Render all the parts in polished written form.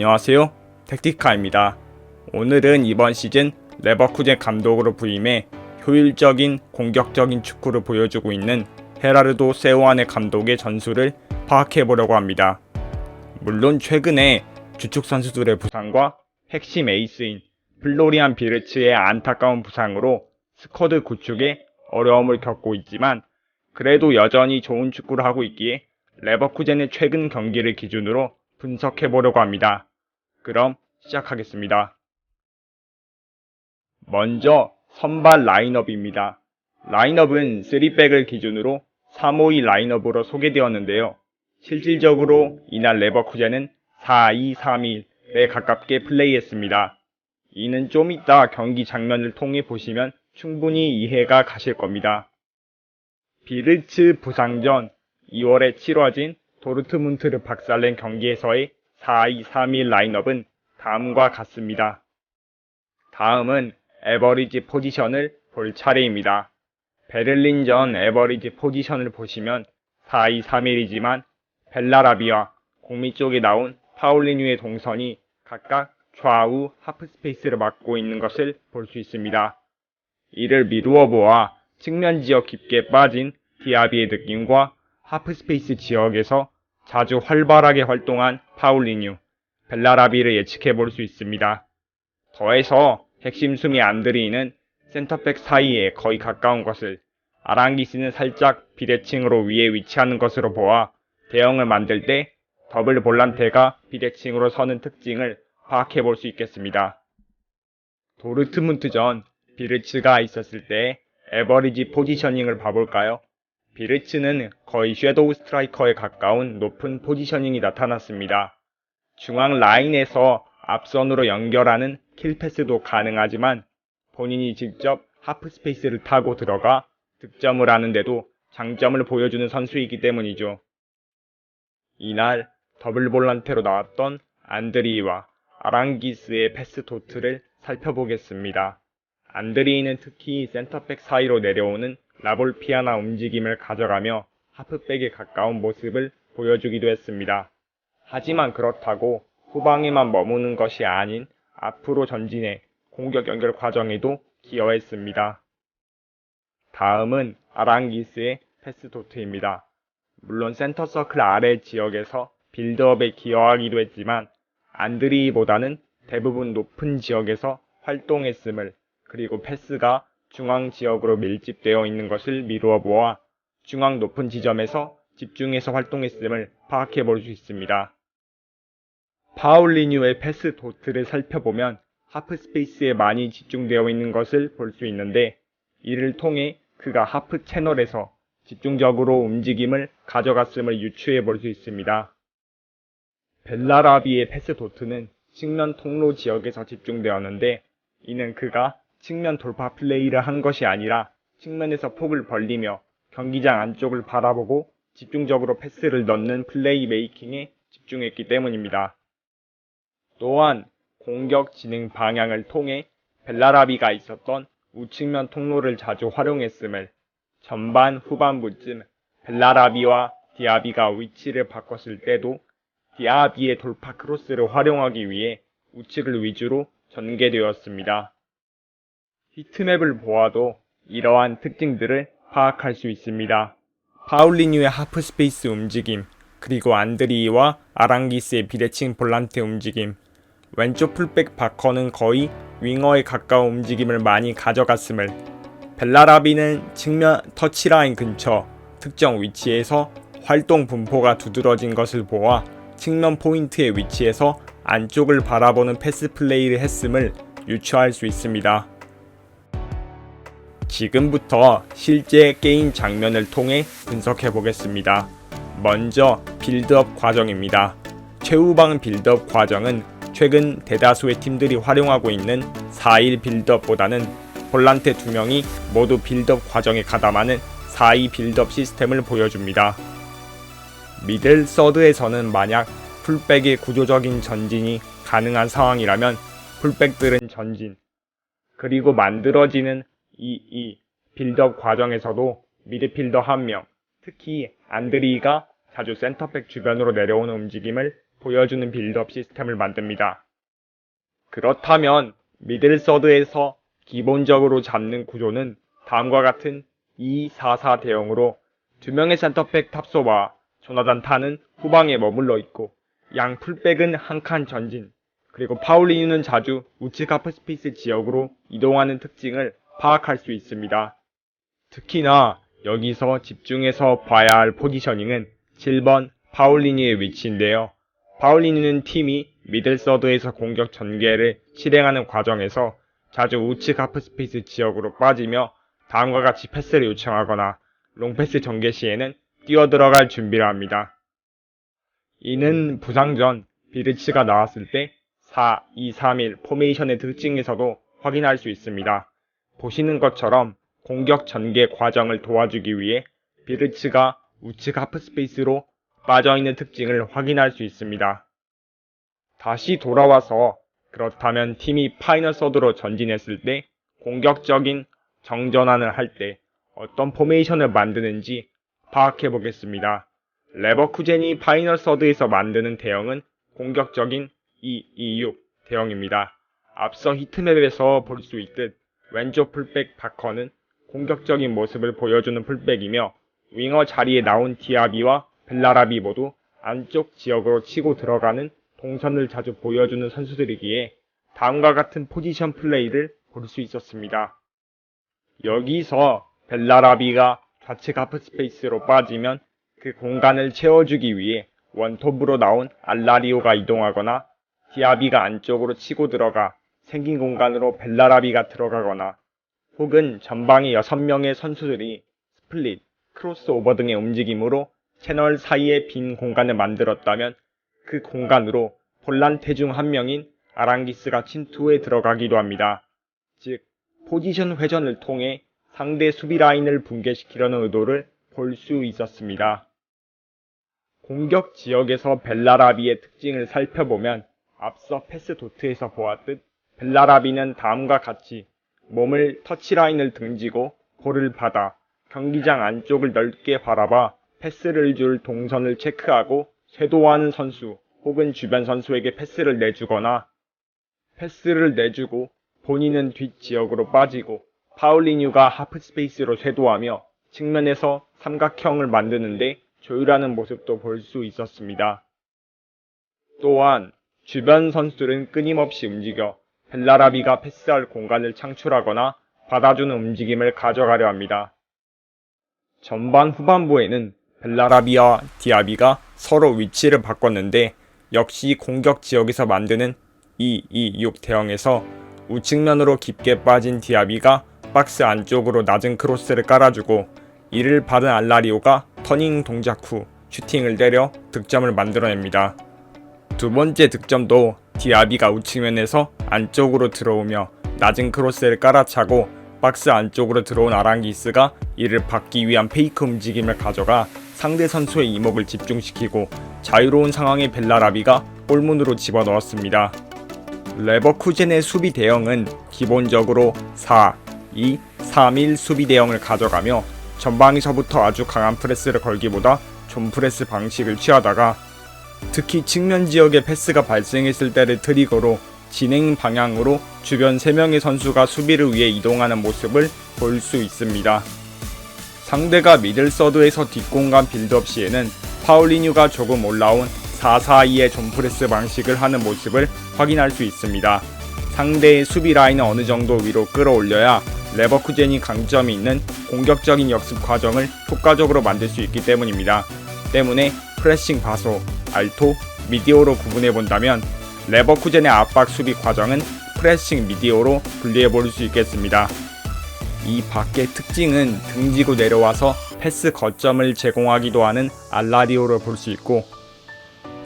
안녕하세요. 택티카입니다. 오늘은 이번 시즌 레버쿠젠 감독으로 부임해 효율적인 공격적인 축구를 보여주고 있는 헤라르도 세오안의 감독의 전술을 파악해보려고 합니다. 물론 최근에 주축 선수들의 부상과 핵심 에이스인 플로리안 비르츠의 안타까운 부상으로 스쿼드 구축에 어려움을 겪고 있지만 그래도 여전히 좋은 축구를 하고 있기에 레버쿠젠의 최근 경기를 기준으로 분석해보려고 합니다. 그럼 시작하겠습니다. 먼저 선발 라인업입니다. 라인업은 3백을 기준으로 3-5-2 라인업으로 소개되었는데요. 실질적으로 이날 레버쿠젠은 4-2-3-1에 가깝게 플레이했습니다. 이는 좀 이따 경기 장면을 통해 보시면 충분히 이해가 가실 겁니다. 비르츠 부상 전 2월에 치러진 도르트문트를 박살낸 경기에서의 4-2-3-1 라인업은 다음과 같습니다. 다음은 에버리지 포지션을 볼 차례입니다. 베를린전 에버리지 포지션을 보시면 4-2-3-1이지만 벨라라비와 공미 쪽에 나온 파울리뉴의 동선이 각각 좌우 하프스페이스를 맡고 있는 것을 볼 수 있습니다. 이를 미루어 보아 측면 지역 깊게 빠진 디아비의 느낌과 하프스페이스 지역에서 자주 활발하게 활동한 파울리뉴, 벨라라비를 예측해 볼 수 있습니다. 더해서 핵심 수미 안드리는 센터백 사이에 거의 가까운 것을, 아랑기스는 살짝 비대칭으로 위에 위치하는 것으로 보아 대형을 만들 때 더블 볼란테가 비대칭으로 서는 특징을 파악해 볼 수 있겠습니다. 도르트문트전 비르츠가 있었을 때 에버리지 포지셔닝을 봐볼까요? 비르츠는 거의 섀도우 스트라이커에 가까운 높은 포지셔닝이 나타났습니다. 중앙 라인에서 앞선으로 연결하는 킬패스도 가능하지만 본인이 직접 하프스페이스를 타고 들어가 득점을 하는데도 장점을 보여주는 선수이기 때문이죠. 이날 더블 볼란테로 나왔던 안드리와 아랑기스의 패스 도트를 살펴보겠습니다. 안드리는 특히 센터백 사이로 내려오는 라볼피아나 움직임을 가져가며 하프백에 가까운 모습을 보여주기도 했습니다. 하지만 그렇다고 후방에만 머무는 것이 아닌 앞으로 전진해 공격 연결 과정에도 기여했습니다. 다음은 아랑기스의 패스 도트입니다. 물론 센터 서클 아래 지역에서 빌드업에 기여하기도 했지만 안드리보다는 대부분 높은 지역에서 활동했음을, 그리고 패스가 중앙 지역으로 밀집되어 있는 것을 미루어 보아 중앙 높은 지점에서 집중해서 활동했음을 파악해 볼 수 있습니다. 파울리뉴의 패스 도트를 살펴보면 하프 스페이스에 많이 집중되어 있는 것을 볼 수 있는데, 이를 통해 그가 하프 채널에서 집중적으로 움직임을 가져갔음을 유추해 볼 수 있습니다. 벨라라비의 패스 도트는 측면 통로 지역에서 집중되었는데, 이는 그가 측면 돌파 플레이를 한 것이 아니라 측면에서 폭을 벌리며 경기장 안쪽을 바라보고 집중적으로 패스를 넣는 플레이 메이킹에 집중했기 때문입니다. 또한 공격 진행 방향을 통해 벨라라비가 있었던 우측면 통로를 자주 활용했음을, 전반 후반부쯤 벨라라비와 디아비가 위치를 바꿨을 때도 디아비의 돌파 크로스를 활용하기 위해 우측을 위주로 전개되었습니다. 히트맵을 보아도 이러한 특징들을 파악할 수 있습니다. 파울리뉴의 하프스페이스 움직임, 그리고 안드리와 아랑기스의 비대칭 볼란테 움직임, 왼쪽 풀백 바커는 거의 윙어에 가까운 움직임을 많이 가져갔음을, 벨라라비는 측면 터치라인 근처 특정 위치에서 활동 분포가 두드러진 것을 보아 측면 포인트의 위치에서 안쪽을 바라보는 패스 플레이를 했음을 유추할 수 있습니다. 지금부터 실제 게임 장면을 통해 분석해 보겠습니다. 먼저 빌드업 과정입니다. 최후방 빌드업 과정은 최근 대다수의 팀들이 활용하고 있는 4-1 빌드업보다는 볼란테 2명이 모두 빌드업 과정에 가담하는 4-2 빌드업 시스템을 보여줍니다. 미들 서드에서는 만약 풀백의 구조적인 전진이 가능한 상황이라면 풀백들은 전진, 그리고 만들어지는 2-2 빌드업 과정에서도 미드필더 1명, 특히 안드리가 자주 센터백 주변으로 내려오는 움직임을 보여주는 빌드업 시스템을 만듭니다. 그렇다면 미들서드에서 기본적으로 잡는 구조는 다음과 같은 2-4-4 대형으로 2명의 센터백 탑소와 조나단 타는 후방에 머물러 있고 양 풀백은 한 칸 전진, 그리고 파울리뉴는 자주 우측 하프스페이스 지역으로 이동하는 특징을 파악할 수 있습니다. 특히나 여기서 집중해서 봐야 할 포지셔닝은 7번 파울리뉴의 위치인데요. 파울리뉴는 팀이 미들서드에서 공격 전개를 실행하는 과정에서 자주 우측 하프스페이스 지역으로 빠지며 다음과 같이 패스를 요청하거나 롱패스 전개 시에는 뛰어들어갈 준비를 합니다. 이는 부상 전 비르츠가 나왔을 때 4-2-3-1 포메이션의 특징에서도 확인할 수 있습니다. 보시는 것처럼 공격 전개 과정을 도와주기 위해 비르츠가 우측 하프스페이스로 빠져있는 특징을 확인할 수 있습니다. 다시 돌아와서 그렇다면 팀이 파이널 서드로 전진했을 때 공격적인 정전환을 할 때 어떤 포메이션을 만드는지 파악해 보겠습니다. 레버쿠젠이 파이널 서드에서 만드는 대형은 공격적인 2-2-6 대형입니다. 앞서 히트맵에서 볼 수 있듯 왼쪽 풀백 바커는 공격적인 모습을 보여주는 풀백이며 윙어 자리에 나온 디아비와 벨라라비 모두 안쪽 지역으로 치고 들어가는 동선을 자주 보여주는 선수들이기에 다음과 같은 포지션 플레이를 볼 수 있었습니다. 여기서 벨라라비가 좌측 하프스페이스로 빠지면 그 공간을 채워주기 위해 원톱으로 나온 알라리오가 이동하거나 디아비가 안쪽으로 치고 들어가 생긴 공간으로 벨라라비가 들어가거나 혹은 전방의 6명의 선수들이 스플릿, 크로스오버 등의 움직임으로 채널 사이에 빈 공간을 만들었다면 그 공간으로 볼란테 중 한 명인 아랑기스가 침투에 들어가기도 합니다. 즉, 포지션 회전을 통해 상대 수비 라인을 붕괴시키려는 의도를 볼 수 있었습니다. 공격 지역에서 벨라라비의 특징을 살펴보면 앞서 패스 도트에서 보았듯 벨라라비는 다음과 같이 몸을 터치라인을 등지고 볼을 받아 경기장 안쪽을 넓게 바라봐 패스를 줄 동선을 체크하고 쇄도하는 선수 혹은 주변 선수에게 패스를 내주거나 패스를 내주고 본인은 뒷지역으로 빠지고 파울리뉴가 하프스페이스로 쇄도하며 측면에서 삼각형을 만드는데 조율하는 모습도 볼 수 있었습니다. 또한 주변 선수들은 끊임없이 움직여 벨라라비가 패스할 공간을 창출하거나 받아주는 움직임을 가져가려 합니다. 전반 후반부에는 벨라라비와 디아비가 서로 위치를 바꿨는데 역시 공격 지역에서 만드는 2-2-6 대형에서 우측면으로 깊게 빠진 디아비가 박스 안쪽으로 낮은 크로스를 깔아주고 이를 받은 알라리오가 터닝 동작 후 슈팅을 때려 득점을 만들어냅니다. 두 번째 득점도 디아비가 우측면에서 안쪽으로 들어오며 낮은 크로스를 깔아차고 박스 안쪽으로 들어온 아랑기스가 이를 받기 위한 페이크 움직임을 가져가 상대 선수의 이목을 집중시키고 자유로운 상황의 벨라라비가 골문으로 집어넣었습니다. 레버쿠젠의 수비 대형은 기본적으로 4-2-3-1 수비 대형을 가져가며 전방에서부터 아주 강한 프레스를 걸기보다 존프레스 방식을 취하다가 특히 측면 지역에 패스가 발생했을 때를 트리거로 진행 방향으로 주변 3명의 선수가 수비를 위해 이동하는 모습을 볼 수 있습니다. 상대가 미들서드에서 뒷공간 빌드업 시에는 파울리뉴가 조금 올라온 4-4-2의 존프레스 방식을 하는 모습을 확인할 수 있습니다. 상대의 수비 라인을 어느 정도 위로 끌어올려야 레버쿠젠이 강점이 있는 공격적인 역습 과정을 효과적으로 만들 수 있기 때문입니다. 때문에 프레싱 바소, 알토, 미디오로 구분해본다면 레버쿠젠의 압박 수비 과정은 프레싱 미디오로 분리해볼 수 있겠습니다. 이 밖의 특징은 등지고 내려와서 패스 거점을 제공하기도 하는 알라리오를 볼 수 있고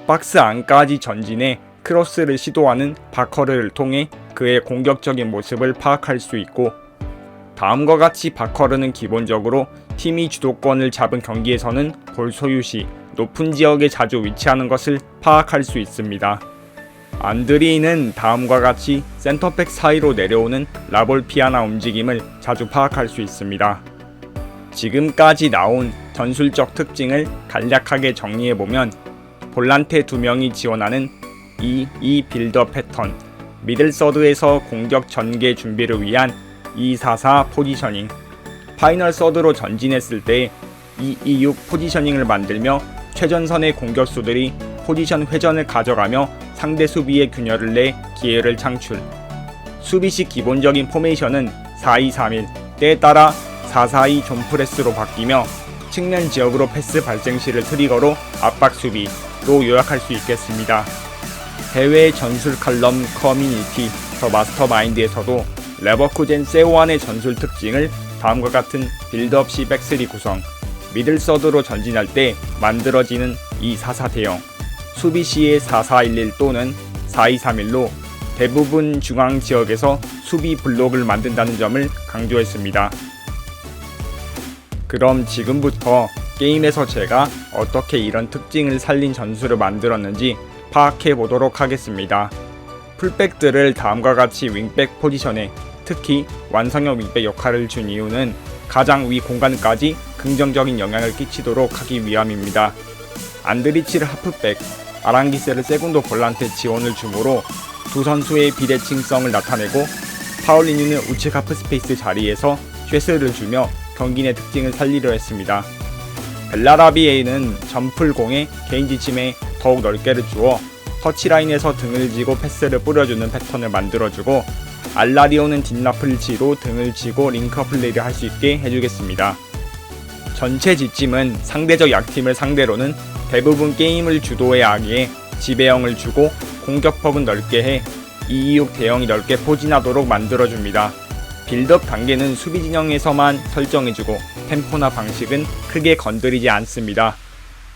박스 안까지 전진해 크로스를 시도하는 바커르를 통해 그의 공격적인 모습을 파악할 수 있고 다음과 같이 바커르는 기본적으로 팀이 주도권을 잡은 경기에서는 볼 소유 시 높은 지역에 자주 위치하는 것을 파악할 수 있습니다. 안드리는 다음과 같이 센터백 사이로 내려오는 라볼피아나 움직임을 자주 파악할 수 있습니다. 지금까지 나온 전술적 특징을 간략하게 정리해보면 볼란테 2명이 지원하는 2-2 빌더 패턴, 미들 서드에서 공격 전개 준비를 위한 2-4-4 포지셔닝, 파이널 서드로 전진했을 때 2-2-6 포지셔닝을 만들며 최전선의 공격수들이 포지션 회전을 가져가며 상대 수비에 균열을 내 기회를 창출. 수비 시 기본적인 포메이션은 4-2-3-1, 때에 따라 4-4-2 존프레스로 바뀌며 측면 지역으로 패스 발생 시를 트리거로 압박 수비로 요약할 수 있겠습니다. 해외 전술 칼럼 커뮤니티 더 마스터마인드에서도 레버쿠젠 세오안의 전술 특징을 다음과 같은 빌드업 시 백스리 구성, 미들 서드로 전진할 때 만들어지는 2-4-4 대형, 수비 시에 4-4-1-1 또는 4-2-3-1로 대부분 중앙 지역에서 수비 블록을 만든다는 점을 강조했습니다. 그럼 지금부터 게임에서 제가 어떻게 이런 특징을 살린 전술을 만들었는지 파악해 보도록 하겠습니다. 풀백들을 다음과 같이 윙백 포지션에, 특히 완성형 윙백 역할을 준 이유는 가장 위 공간까지 긍정적인 영향을 끼치도록 하기 위함입니다. 안드리치를 하프백, 아랑기스를 세군도 볼란테 지원을 주므로 두 선수의 비대칭성을 나타내고 파울리뉴는 우측 하프스페이스 자리에서 쉐스를 주며 경기 내 특징을 살리려 했습니다. 벨라라비에는 점풀공에 개인 지침에 더욱 넓게를 주어 터치라인에서 등을 지고 패스를 뿌려주는 패턴을 만들어주고, 알라리오는 뒷라플치로 등을 치고 링커 플레이를 할 수 있게 해주겠습니다. 전체 지침은 상대적 약팀을 상대로는 대부분 게임을 주도해야 하기에 지배형을 주고 공격폭은 넓게 해 2-2-6 대형이 넓게 포진하도록 만들어줍니다. 빌드업 단계는 수비 진영에서만 설정해주고 템포나 방식은 크게 건드리지 않습니다.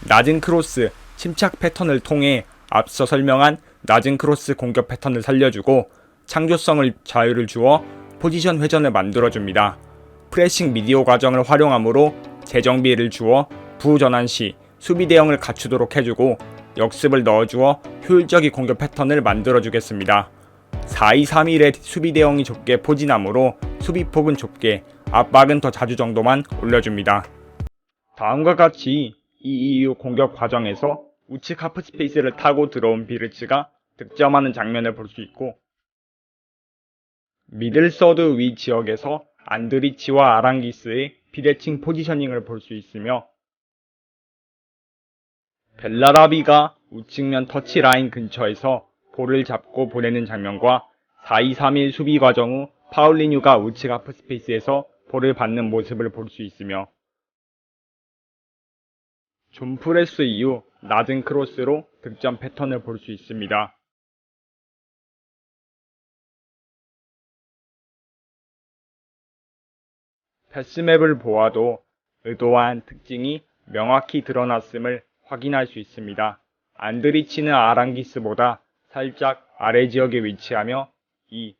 낮은 크로스, 침착 패턴을 통해 앞서 설명한 낮은 크로스 공격 패턴을 살려주고 창조성을 자유를 주어 포지션 회전을 만들어줍니다. 프레싱 미디어 과정을 활용하므로 재정비를 주어 부전환 시 수비 대형을 갖추도록 해주고 역습을 넣어주어 효율적인 공격 패턴을 만들어주겠습니다. 4-2-3-1의 수비 대형이 좁게 포진하므로 수비폭은 좁게, 압박은 더 자주 정도만 올려줍니다. 다음과 같이 2-2-6 공격 과정에서 우측 하프 스페이스를 타고 들어온 비르츠가 득점하는 장면을 볼 수 있고, 미들 서드 위 지역에서 안드리치와 아랑기스의 비대칭 포지셔닝을 볼 수 있으며, 벨라라비가 우측면 터치라인 근처에서 볼을 잡고 보내는 장면과 4-2-3-1 수비 과정 후 파울리뉴가 우측 하프 스페이스에서 볼을 받는 모습을 볼 수 있으며, 존프레스 이후 낮은 크로스로 득점 패턴을 볼 수 있습니다. 패스맵을 보아도 의도한 특징이 명확히 드러났음을 확인할 수 있습니다. 안드리치는 아랑기스보다 살짝 아래 지역에 위치하며 이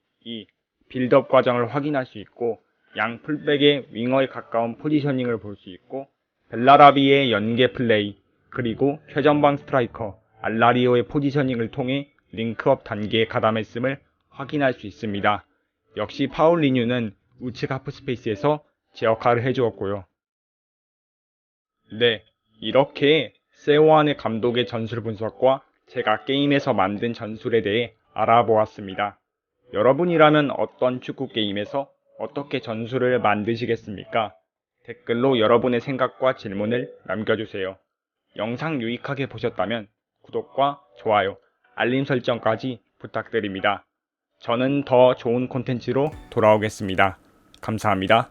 빌드업 과정을 확인할 수 있고, 양 풀백의 윙어에 가까운 포지셔닝을 볼 수 있고, 벨라라비의 연계 플레이, 그리고 최전방 스트라이커 알라리오의 포지셔닝을 통해 링크업 단계에 가담했음을 확인할 수 있습니다. 역시 파울리뉴는 우측 하프 스페이스에서 제 역할을 해주었고요. 네, 이렇게 세오안의 감독의 전술 분석과 제가 게임에서 만든 전술에 대해 알아보았습니다. 여러분이라면 어떤 축구 게임에서 어떻게 전술을 만드시겠습니까? 댓글로 여러분의 생각과 질문을 남겨주세요. 영상 유익하게 보셨다면 구독과 좋아요, 알림 설정까지 부탁드립니다. 저는 더 좋은 콘텐츠로 돌아오겠습니다. 감사합니다.